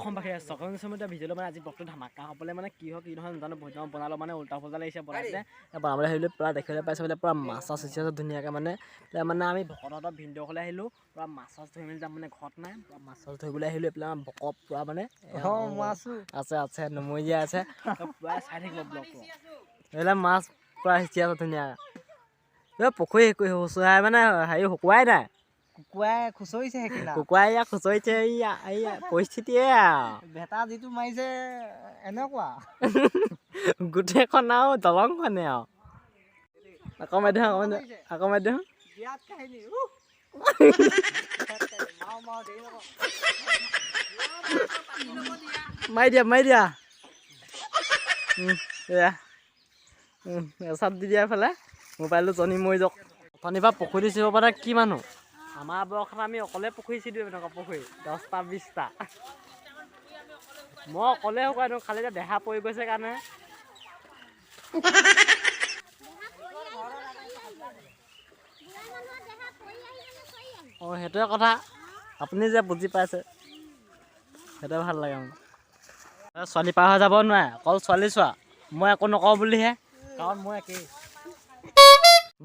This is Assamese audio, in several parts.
অসমবাসী সকলো সময়তে ভিডিঅ'টো মানে আজি ব্লগটো ধামাকা হ'বলৈ মানে কি হয় কি নহয় নাজানো বহুত দিন বনালোঁ মানে উল্টা ফুল্টা লাগিছে বনাইছে বনাবলৈ আহিলোঁ পূৰা দেখিবলৈ পাইছে বোলে পূৰা মাছ চাছ আছে ধুনীয়াকৈ মানে আমি ভকতৰ ভিডিঅ' হ'লে আহিলোঁ পূৰা মাছ চাছ ধৰি মেলি যাম মানে ঘৰত নাই পূৰা মাছ চাছ ধৰিবলৈ আহিলোঁ এইফালে আমাৰ বক পূৰা মানে আছে নমৰীয়া আছে পূৰা চাই থাকিব ব্লগটো এইবিলাক মাছ পূৰা সিঁচি আছে ধুনীয়াকৈ এই পুখুৰী চৰাই মানে হেৰি শুকুৱাই নাই কুকুৰাই খুচৰিছে সেইখিনি কুকুৰাই ইয়াক খুচৰিছে এইয়া পৰিস্থিতিয়ে ভেটা যিটো মাৰিছে এনেকুৱা গোটেইখন আৰু দলংখনে আৰু আকৌ মাৰি দিওঁ বিৰাট কাহিনী মাৰি দিয়া এয়া চাপ দি দিয়া এইফালে মোবাইলটো জনি মৰি যাওক অথনিৰ পৰা পুখুৰী চিব পৰা কি মানুহ আমাৰ বয়সত আমি অকলে পুখুৰী চিদিওঁ এনেকুৱা পুখুৰী 10টা 20টা মই অকলে শুকাই দিওঁ খালি এতিয়া দেহা পৰি গৈছে কাৰণে অঁ সেইটোৱে কথা আপুনি যে বুজি পাইছে সেইটোৱে ভাল লাগে মোৰ ছোৱালী পাৰ হৈ যাব নোৱাৰে অকল ছোৱালী চোৱা মই একো নকওঁ বুলিহে কাৰণ মই একেই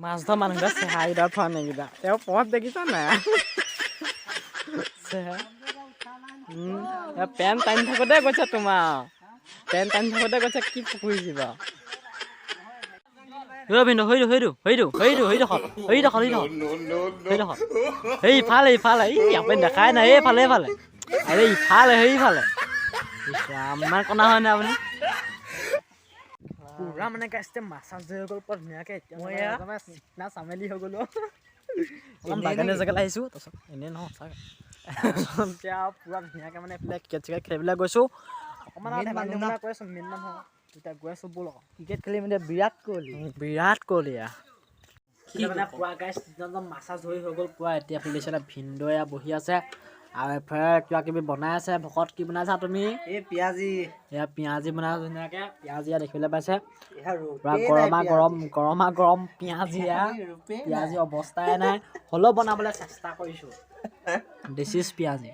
মাছ ধৰা মানুহকেইটা চেহাৰকেইটা ফোৱা নাইকেইটা তেওঁ পথ দেখিছা নাই পেন টানি থাকোঁতে কৈছে তোমাৰ পেন টানি থাকোঁতে কৈছে কি পুখুৰী দিবা ভিনদেউ ইফালে আপুনি দেখাই নাই এইফালে আৰে ইফালে সেইফালে ইমান কণা হয় নাই আপুনি পুৰা মানে গাইছে মাছ চাছ হৈ গ'ল পুৰা ধুনীয়াকৈ এতিয়া মই চিকনা চামেলি হৈ গ'লো অকণ বাগানীয়া জেগালৈ আহিছোঁ তাৰপিছত এনেই নহয় চাগে এতিয়া পুৰা ধুনীয়াকৈ মানে এইফালে ক্ৰিকেট চিকেট খেলিবলৈ গৈছোঁ অকণমান কৈ আছোঁ মেইন মানুহ এতিয়া গৈ আছোঁ ব'ল আকৌ ক্ৰিকেট খেলি মানে বিৰাট কোহলি মানে পুৰা গাইছ মাছ চাছ ধৰি হৈ গ'ল পুৰা এতিয়া খুলিছে ভিনদেউ এয়া বহি আছে আৰু এফালে কিবা কিবি বনাই আছে ভকত কি বনাইছা তুমি এই পিঁয়াজি এয়া পিঁয়াজি বনাই ধুনীয়াকৈ পিঁয়াজি ইয়াত দেখিবলৈ পাইছে পুৰা গৰমা পিঁয়াজি অৱস্থাই নাই হ'লেও বনাবলৈ চেষ্টা কৰিছোঁ দিছ ইজ পিঁয়াজি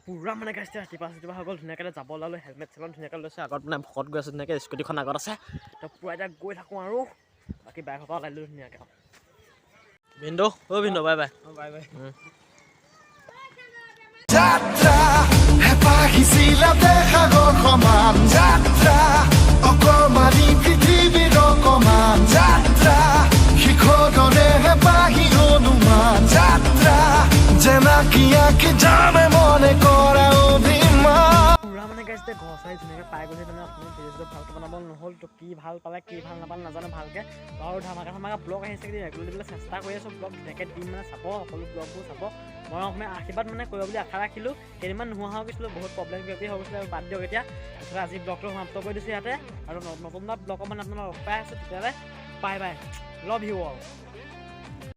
পুৰা মানে গাইছে ৰাতিপুৱা হৈ গ'ল ধুনীয়াকৈ যাব ওলালোঁ হেলমেট চেলমেট ধুনীয়াকৈ লৈছে আগত মানে ভকত গৈ আছোঁ ধুনীয়াকৈ স্কুটিখন আগত আছে তো পুৰা এতিয়া গৈ থাকোঁ আৰু বাকী বাইকৰ পৰা ওলাই দিলোঁ ধুনীয়াকৈ ভিনদেউ বাই বাই যাত্ৰা হেঁপাহিছিলা দেখাগৰ সমান যাত্ৰা অকমানি পৃথিৱীৰ অকমান যাত্ৰা শিখৰৰে হেঁপাহি অনুমান যাত্ৰা জেনাকিয়াকে জানে মনে কৰা অভিমান পুৰা মানে গাইছে ঘৰ চাই ধুনীয়াকৈ পাই গ'লে মানে আপুনি ভিডিঅ'টো ভালকৈ বনাব নহ'ল তো কি ভাল পালে কি ভাল নাপালে নাজানো ভালকৈ আৰু ধামাকা ব্লগ আহিছে কিন্তু ৰেগুলাৰ দিবলৈ চেষ্টা কৰি আছোঁ ব্লগ ধুনীয়াকৈ দিম মানে চাব সকলো ব্লগবোৰ চাব মই অসমীয়া আশীৰ্বাদ মানে কৰিব বুলি আশা ৰাখিলোঁ কেইদিনমান নোহোৱা হৈ গৈছিলোঁ বহুত প্ৰব্লেম কিবা হৈ গৈছিলে বাদ দিয়ক এতিয়া তাৰপিছত আজি ব্লগটো সমাপ্ত কৰি দিছোঁ ইয়াতে আৰু নতুন ব্লগৰ মানে আপোনালোক লগ পাই আছোঁ তেতিয়াহ'লে bye bye love you all